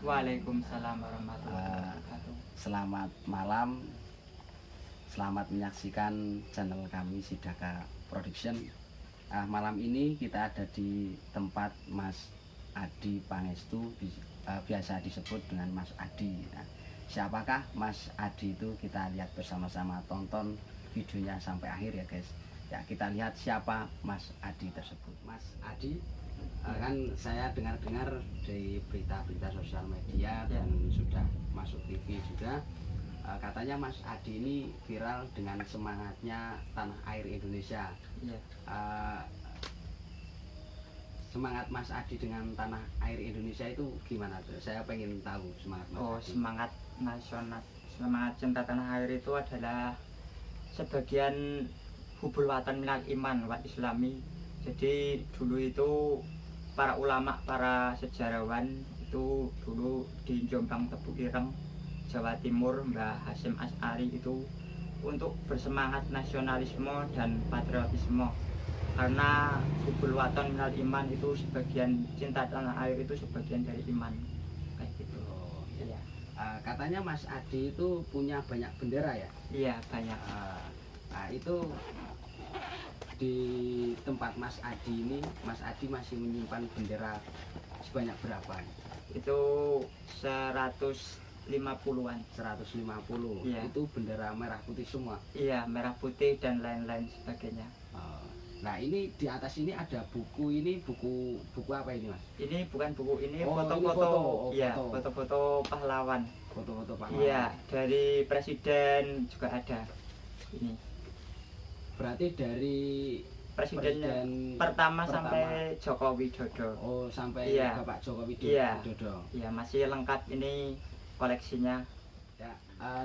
Waalaikumsalam warahmatullahi wabarakatuh. Selamat malam, selamat menyaksikan channel kami Sidaka Production. Malam ini kita ada di tempat Mas Adi Pangestu, biasa disebut dengan Mas Adi. Siapakah Mas Adi itu? Kita lihat bersama-sama, tonton videonya sampai akhir ya guys. Ya, kita lihat siapa Mas Adi tersebut. Mas Adi, kan saya dengar-dengar dari berita-berita sosial media dan sudah masuk TV juga, katanya Mas Adi ini viral dengan semangatnya tanah air Indonesia. Semangat Mas Adi dengan tanah air Indonesia itu gimana tuh? Saya pengen tahu semangat Mas Adi. Semangat nasional, semangat cinta tanah air itu adalah sebagian hubul watan minal iman wa islami. Jadi dulu itu para ulama, para sejarawan itu dulu di Jombang Tebu Ireng, Jawa Timur, Mbah Hasyim Asy'ari itu untuk bersemangat nasionalisme dan patriotisme. Karena hubul watan minal iman itu sebagian, cinta tanah air itu sebagian dari iman, kayak gitu. Iya. Katanya Mas Adi itu punya banyak bendera ya? Iya, banyak. Nah, itu di tempat Mas Adi ini, Mas Adi masih menyimpan bendera sebanyak berapa? Itu 150-an. 150. Iya. Itu bendera merah putih semua? Iya, merah putih dan lain-lain sebagainya. Nah, ini di atas ini ada buku, ini buku apa ini Mas? Ini bukan buku, ini Oh, foto-foto. ini Iya, foto. foto-foto pahlawan. Foto-foto pahlawan. Iya, dari presiden juga ada. Ini Berarti dari presidennya pertama sampai Joko Widodo. Oh, sampai Iya. Bapak Joko Iya. Widodo. Iya, masih lengkap ini koleksinya. Ya,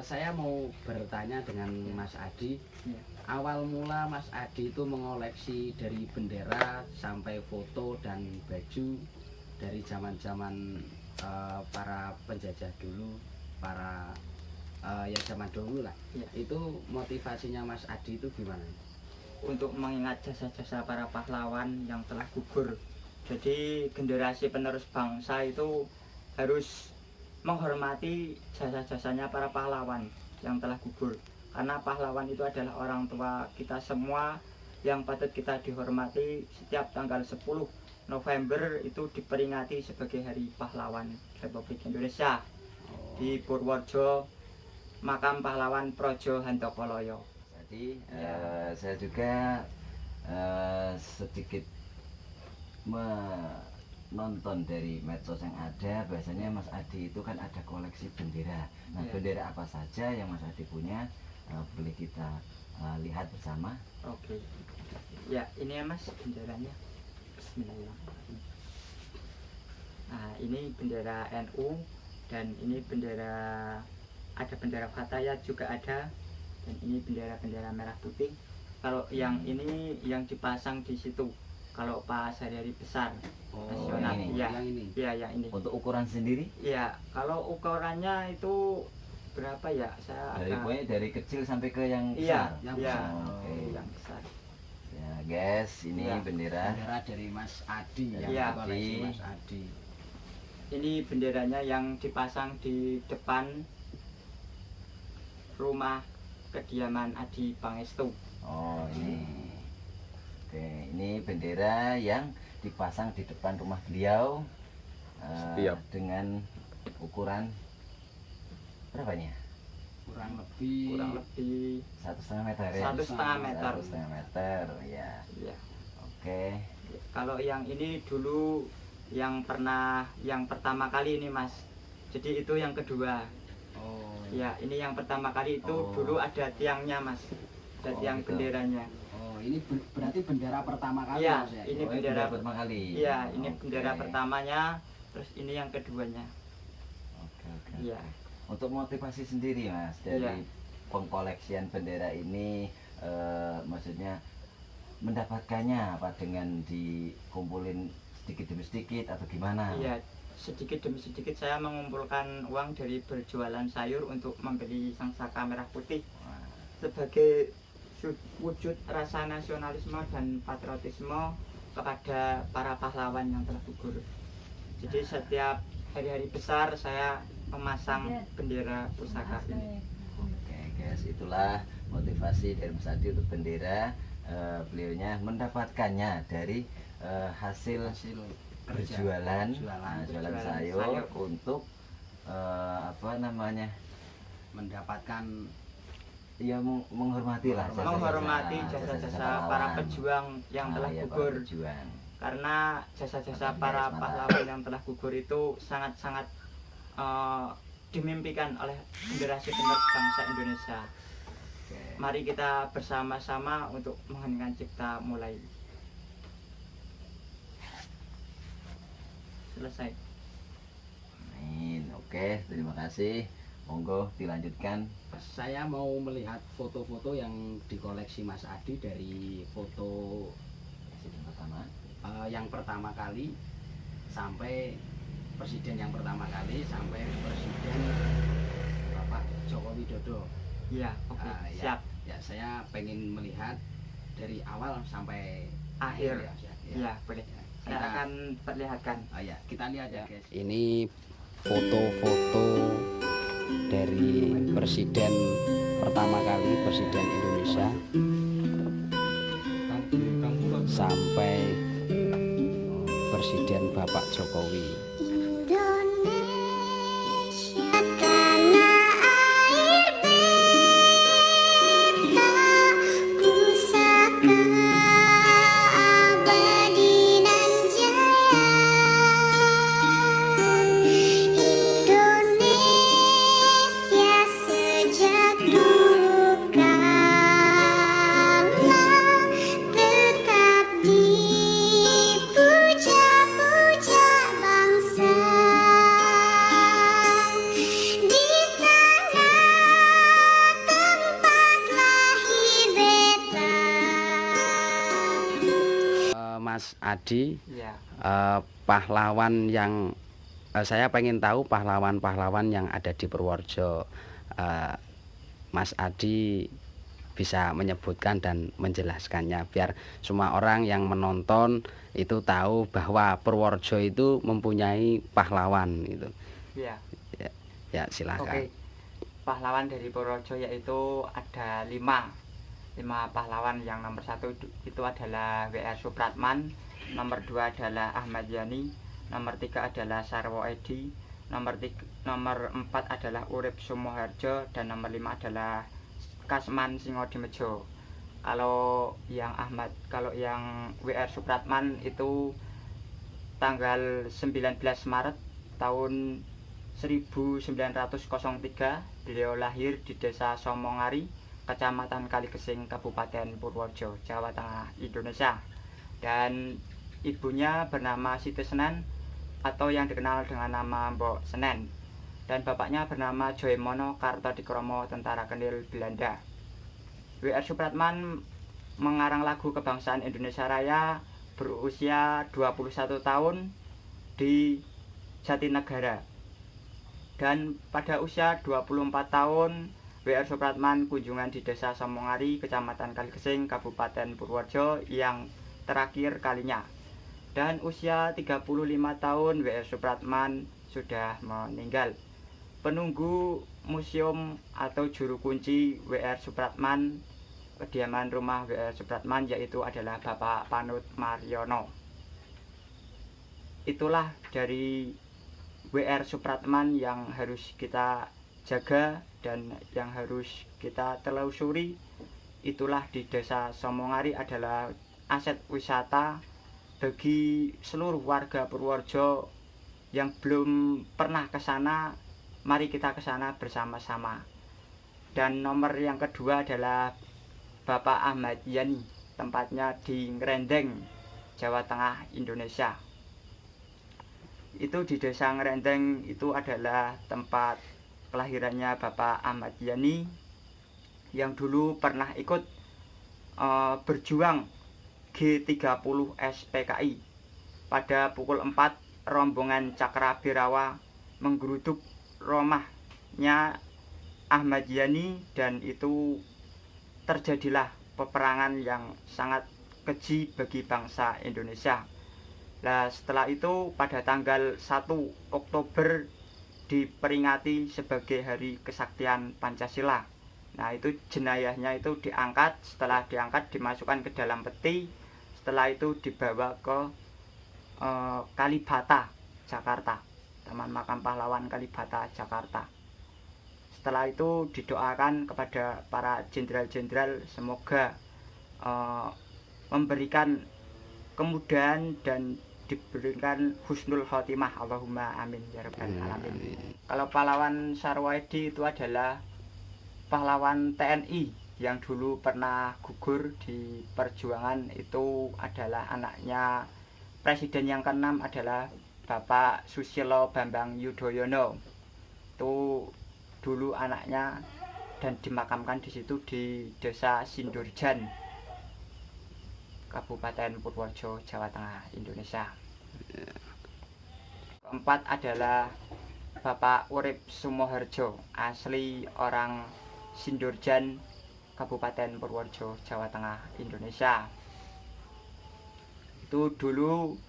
saya mau bertanya dengan Mas Adi. Iya. Awal mula Mas Adi itu mengoleksi dari bendera sampai foto dan baju dari zaman-zaman para penjajah dulu, para ya zaman dulu lah. Iya. Itu motivasinya Mas Adi itu gimana? Untuk mengingat jasa-jasa para pahlawan yang telah gugur. Jadi generasi penerus bangsa itu harus menghormati jasa-jasanya para pahlawan yang telah gugur. Karena pahlawan itu adalah orang tua kita semua yang patut kita dihormati. Setiap tanggal 10 November itu diperingati sebagai Hari Pahlawan Republik Indonesia di Purworejo, makam pahlawan Projo Handokoloyo. Jadi saya juga sedikit menonton dari medsos yang ada, biasanya Mas Adi itu kan ada koleksi bendera. Nah, bendera apa saja yang Mas Adi punya, boleh kita lihat bersama. Oke. Ya, ini ya Mas benderanya. Bismillahirrahmanirrahim. Nah, ini bendera NU dan ini bendera, ada bendera Fatayat juga ada, dan ini bendera-bendera merah putih. Kalau yang ini yang dipasang di situ kalau pas hari-hari besar nasional. Yang ini. Iya, Yang ini. iya, yang ini. Untuk ukuran sendiri Iya, kalau ukurannya itu berapa ya? Saya dari kecil sampai ke yang iya, besar. Yang iya, besar. Oke. yang besar. Ya guys, ini Ya. bendera. Bendera dari Mas Adi ya, Iya. koleksi Mas Adi. Ini benderanya yang dipasang di depan rumah kediaman Adi Pangestu. Oh, ini. Oke, ini bendera yang dipasang di depan rumah beliau dengan ukuran berapa ini ya? Kurang lebih 1,5 meter ya? 1,5 meter. 1,5 meter, ya. Iya. Oke. Kalau yang ini dulu yang pertama kali ini Mas. Jadi itu yang kedua. Oh. Ya, ini yang pertama kali itu dulu ada tiangnya Mas. Ada tiang gitu. benderanya. Oh, ini berarti bendera pertama kali Iya, Mas ya? ini Oh, bendera pertama kali. Iya, ini Oke. bendera pertamanya, terus ini yang keduanya. Oke. Iya. Untuk motivasi sendiri Mas dari pengkoleksian bendera ini, maksudnya mendapatkannya apa dengan dikumpulin sedikit demi sedikit atau gimana? Iya, sedikit demi sedikit saya mengumpulkan uang dari berjualan sayur untuk membeli sangsaka merah putih Wah, sebagai wujud rasa nasionalisme dan patriotisme kepada para pahlawan yang telah gugur. Jadi setiap hari-hari besar saya memasang bendera pusaka ini. Oke guys, itulah motivasi dari Mas Adi untuk bendera. Beliaunya mendapatkannya dari hasil berjualan, jualan sayur untuk apa namanya, mendapatkan ya menghormati lah menghormati jasa-jasa para pejuang yang telah gugur, berjuang. karena jasa-jasa para pahlawan yang telah gugur itu sangat-sangat dimimpikan oleh generasi penerus bangsa Indonesia. Mari kita bersama-sama untuk mengheningkan cipta mulai. Selesai. Amin. Oke, terima kasih. Monggo dilanjutkan. Saya mau melihat foto-foto yang dikoleksi Mas Adi dari foto yang pertama kali sampai presiden yang pertama kali sampai presiden Bapak Joko Widodo. Iya, oke, siap. Ya, saya pengen melihat dari awal sampai Akhir. ya. Iya, boleh. Saya akan perlihatkan. Ya, kita lihat ya, guys. Ini foto-foto dari presiden pertama kali, presiden Indonesia, sampai presiden Bapak Jokowi. Mas Adi, Iya. pahlawan yang saya pengen tahu pahlawan-pahlawan yang ada di Purworejo. Mas Adi bisa menyebutkan dan menjelaskannya biar semua orang yang menonton itu tahu bahwa Purworejo itu mempunyai pahlawan itu. Iya. Ya, silakan. Oke. Pahlawan dari Purworejo yaitu ada 5 pahlawan. Yang nomor 1 itu adalah W.R. Supratman, nomor 2 adalah Ahmad Yani, nomor 3 adalah Sarwo Edi, nomor 4 adalah Urip Sumoharjo, dan nomor 5 adalah Kasman Singodimejo. Kalau yang W.R. Supratman itu tanggal 19 Maret tahun 1903 beliau lahir di desa Somongari, Kecamatan Kaligesing, Kabupaten Purworejo, Jawa Tengah, Indonesia. Dan ibunya bernama Siti Senen atau yang dikenal dengan nama Mbok Senen. Dan bapaknya bernama Joyomono Kartodikromo, tentara Kenil Belanda. W.R. Supratman mengarang lagu kebangsaan Indonesia Raya berusia 21 tahun di Jatinegara. Dan pada usia 24 tahun W.R. Supratman kunjungan di desa Somongari, Kecamatan Kaligesing, Kabupaten Purworejo yang terakhir kalinya. Dan usia 35 tahun W.R. Supratman sudah meninggal. Penunggu museum atau juru kunci W.R. Supratman, kediaman rumah W.R. Supratman, yaitu adalah Bapak Panut Mariono. Itulah dari W.R. Supratman yang harus kita jaga dan yang harus kita telusuri. Itulah di desa Somongari adalah aset wisata bagi seluruh warga Purworejo yang belum pernah ke sana. Mari kita ke sana bersama-sama. Dan nomor yang kedua adalah Bapak Ahmad Yani, tempatnya di Ngrendeng, Jawa Tengah, Indonesia. Itu di desa Ngrendeng itu adalah tempat kelahirannya Bapak Ahmad Yani yang dulu pernah ikut berjuang G30 SPKI. Pada pukul 4 rombongan Cakrabirawa menggeruduk rumahnya Ahmad Yani, dan itu terjadilah peperangan yang sangat keji bagi bangsa Indonesia. Nah, setelah itu pada tanggal 1 Oktober diperingati sebagai Hari Kesaktian Pancasila. Nah, itu jenayahnya itu diangkat, setelah diangkat dimasukkan ke dalam peti, setelah itu dibawa ke Kalibata, Jakarta, Taman Makam Pahlawan Kalibata, Jakarta. Setelah itu didoakan kepada para jenderal-jenderal semoga memberikan kemudahan dan diberikan husnul khotimah. Allahumma amin ya rabbal alamin. Kalau pahlawan Sarwoedi itu adalah pahlawan TNI yang dulu pernah gugur di perjuangan. Itu adalah anaknya Presiden yang ke-6 adalah Bapak Susilo Bambang Yudhoyono. Itu dulu anaknya dan dimakamkan di situ di Desa Sindurjan, Kabupaten Purworejo, Jawa Tengah, Indonesia. Keempat adalah Bapak Urip Sumoharjo, asli orang Sindurjan, Kabupaten Purworejo, Jawa Tengah, Indonesia. Itu dulu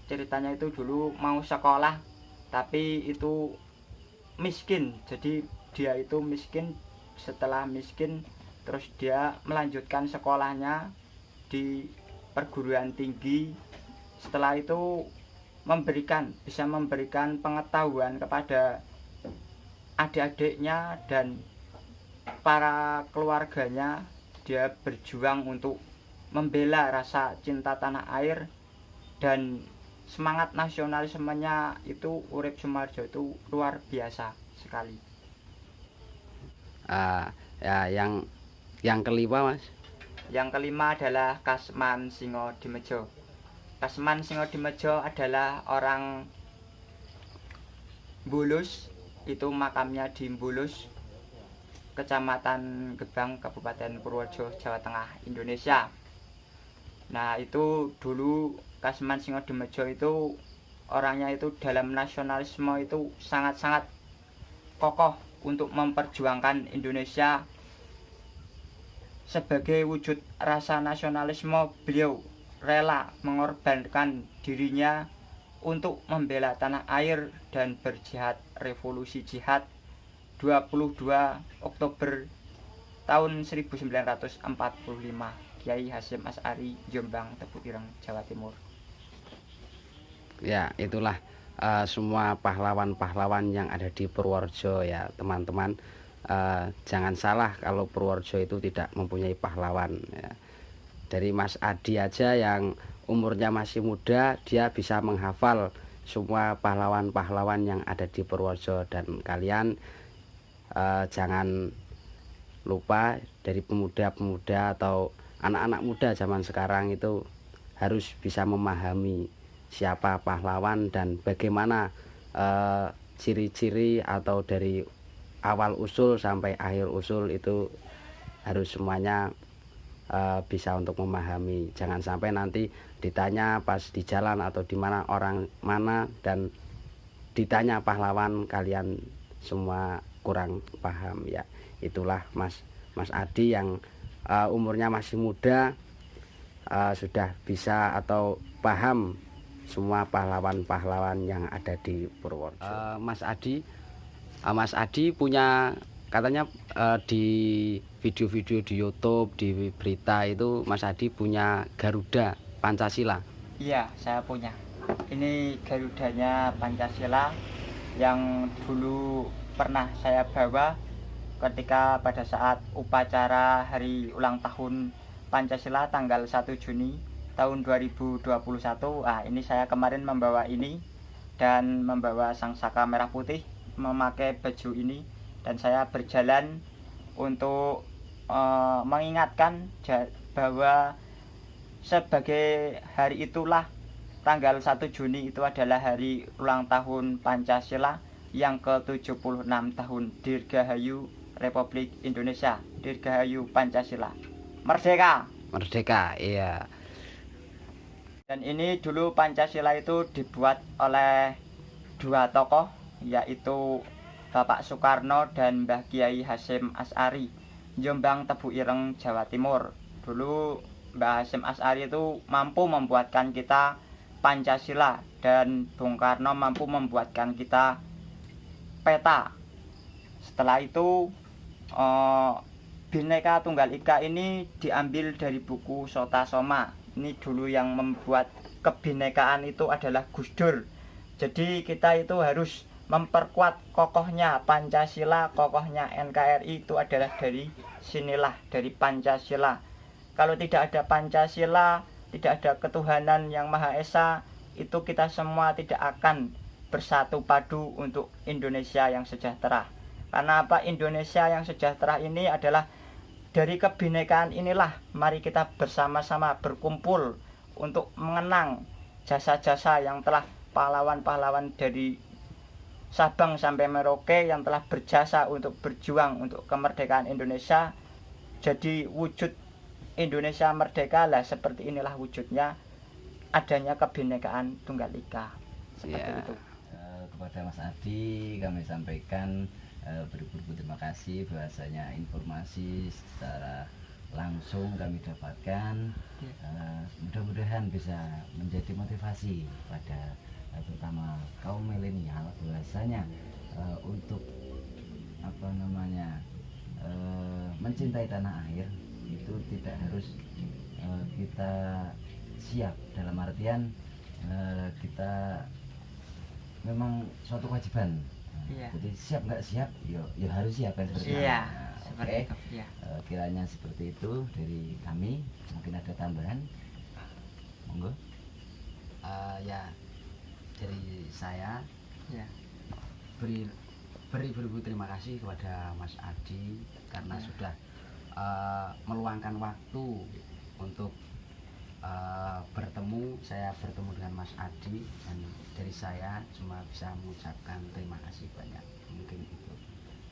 ceritanya itu dulu mau sekolah tapi itu miskin. Jadi dia itu miskin, setelah miskin terus dia melanjutkan sekolahnya di perguruan tinggi. Setelah itu bisa memberikan pengetahuan kepada adik-adiknya dan para keluarganya. Dia berjuang untuk membela rasa cinta tanah air dan semangat nasionalismenya. Itu Urip Sumoharjo itu luar biasa sekali. Ya, yang kelima, Mas. Yang kelima adalah Kasman Singodimedjo. Kasman Singodimedjo adalah orang Bulus, itu makamnya di Bulus, Kecamatan Gebang, Kabupaten Purworejo, Jawa Tengah, Indonesia. Nah, itu dulu Kasman Singodimedjo itu orangnya itu dalam nasionalisme itu sangat-sangat kokoh untuk memperjuangkan Indonesia. Sebagai wujud rasa nasionalisme, beliau rela mengorbankan dirinya untuk membela tanah air dan berjihad revolusi jihad 22 Oktober tahun 1945, Kiai Hasyim Asy'ari, Jombang, Tebu Ireng, Jawa Timur. Ya, itulah semua pahlawan-pahlawan yang ada di Purworejo ya teman-teman. Jangan salah kalau Purworejo itu tidak mempunyai pahlawan ya. Dari Mas Adi aja yang umurnya masih muda, dia bisa menghafal semua pahlawan-pahlawan yang ada di Purworejo. Dan kalian jangan lupa, dari pemuda-pemuda atau anak-anak muda zaman sekarang itu harus bisa memahami siapa pahlawan dan bagaimana ciri-ciri atau dari awal usul sampai akhir usul itu harus semuanya bisa untuk memahami. Jangan sampai nanti ditanya pas di jalan atau di mana orang mana dan ditanya pahlawan kalian semua kurang paham ya. Itulah Mas Adi yang umurnya masih muda, sudah bisa atau paham semua pahlawan-pahlawan yang ada di Purworejo. Mas Adi punya katanya di video-video di YouTube, di berita itu Mas Adi punya Garuda Pancasila. Iya, saya punya. Ini Garudanya Pancasila yang dulu pernah saya bawa ketika pada saat upacara hari ulang tahun Pancasila tanggal 1 Juni tahun 2021. Ini saya kemarin membawa ini dan membawa sangsaka merah putih, memakai baju ini, dan saya berjalan untuk mengingatkan bahwa sebagai hari itulah tanggal 1 Juni itu adalah hari ulang tahun Pancasila yang ke-76 tahun. Dirgahayu Republik Indonesia, Dirgahayu Pancasila, Merdeka. Merdeka, iya. Dan ini dulu Pancasila itu dibuat oleh dua tokoh, yaitu Bapak Soekarno dan Mbah Kiai Hasyim Asy'ari, Jombang, Tebu Ireng, Jawa Timur. Dulu Mbah Hasyim Asy'ari itu mampu membuatkan kita Pancasila, dan Bung Karno mampu membuatkan kita peta. Setelah itu Bhinneka Tunggal Ika ini diambil dari buku Sota Soma. Ini dulu yang membuat kebinekaan itu adalah Gus Dur. Jadi kita itu harus memperkuat kokohnya Pancasila, kokohnya NKRI itu adalah dari sinilah, dari Pancasila. Kalau tidak ada Pancasila, tidak ada ketuhanan yang Maha Esa, itu kita semua tidak akan bersatu padu untuk Indonesia yang sejahtera. Karena apa? Indonesia yang sejahtera ini adalah dari kebinekaan inilah mari kita bersama-sama berkumpul untuk mengenang jasa-jasa yang telah pahlawan-pahlawan dari Sabang sampai Merauke yang telah berjasa untuk berjuang untuk kemerdekaan Indonesia. Jadi wujud Indonesia merdeka lah seperti inilah wujudnya, adanya kebinekaan Tunggal Ika. Seperti Ya, itu. kepada Mas Adi kami sampaikan beribu-ribu terima kasih, bahwasanya informasi secara langsung kami dapatkan. Mudah-mudahan bisa menjadi motivasi pada terutama kaum milenial, bahwasanya untuk mencintai tanah air itu tidak harus kita siap, dalam artian kita memang suatu kewajiban. Iya. Jadi siap nggak siap, ya harus siap kan seperti itu. Iya, Nah, seperti oke. itu. Iya. Kiranya seperti itu dari kami. Mungkin ada tambahan, monggo. Ya, dari saya Iya. beribu-ribu terima kasih kepada Mas Adi karena Ya. sudah meluangkan waktu untuk bertemu. Saya bertemu dengan Mas Adi, dan dari saya cuma bisa mengucapkan terima kasih banyak. Mungkin itu.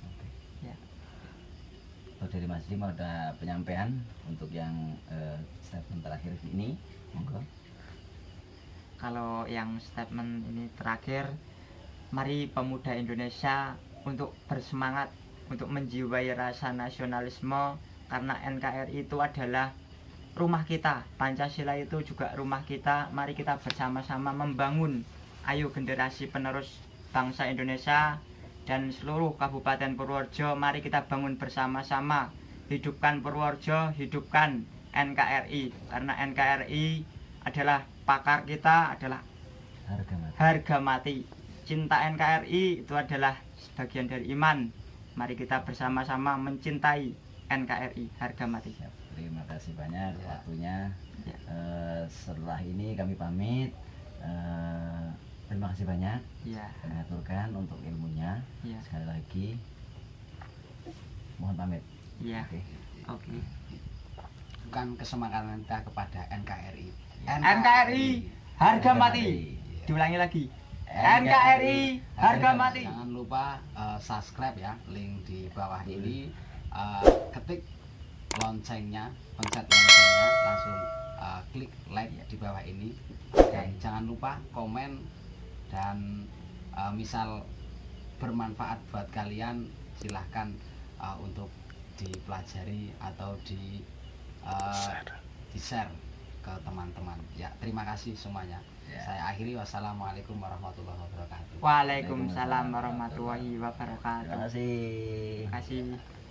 Oke. Ya. Oh, dari Mas Dim ada penyampaian untuk yang statement terakhir ini, monggo. Kalau yang statement ini terakhir, mari pemuda Indonesia untuk bersemangat, untuk menjiwai rasa nasionalisme, karena NKRI itu adalah rumah kita, Pancasila itu juga rumah kita. Mari kita bersama-sama membangun, ayo generasi penerus bangsa Indonesia dan seluruh Kabupaten Purworejo, mari kita bangun bersama-sama. Hidupkan Purworejo, hidupkan NKRI, karena NKRI adalah pakar kita, adalah Harga mati. harga mati. Cinta NKRI itu adalah sebagian dari iman. Mari kita bersama-sama mencintai NKRI, harga mati. Siap. Terima kasih banyak Ya. waktunya. Ya. Setelah ini kami pamit. Terima kasih banyak. Ya, Kami aturkan untuk ilmunya. ya, Sekali lagi mohon pamit. ya. Oke. Oke. Bukan kesemangatan kita kepada NKRI. NKRI, harga mati. Diulangi lagi. NKRI, harga mati. Jangan lupa subscribe ya, link di bawah ini. Ketik loncengnya, pencet loncengnya, langsung klik like di bawah ini. Dan jangan lupa komen, dan misal bermanfaat buat kalian, silahkan untuk dipelajari atau di share ke teman-teman. Ya, terima kasih semuanya. Ya. Saya akhiri, wassalamualaikum warahmatullahi wabarakatuh. Waalaikumsalam warahmatullahi wabarakatuh. Terima kasih. Terima kasih.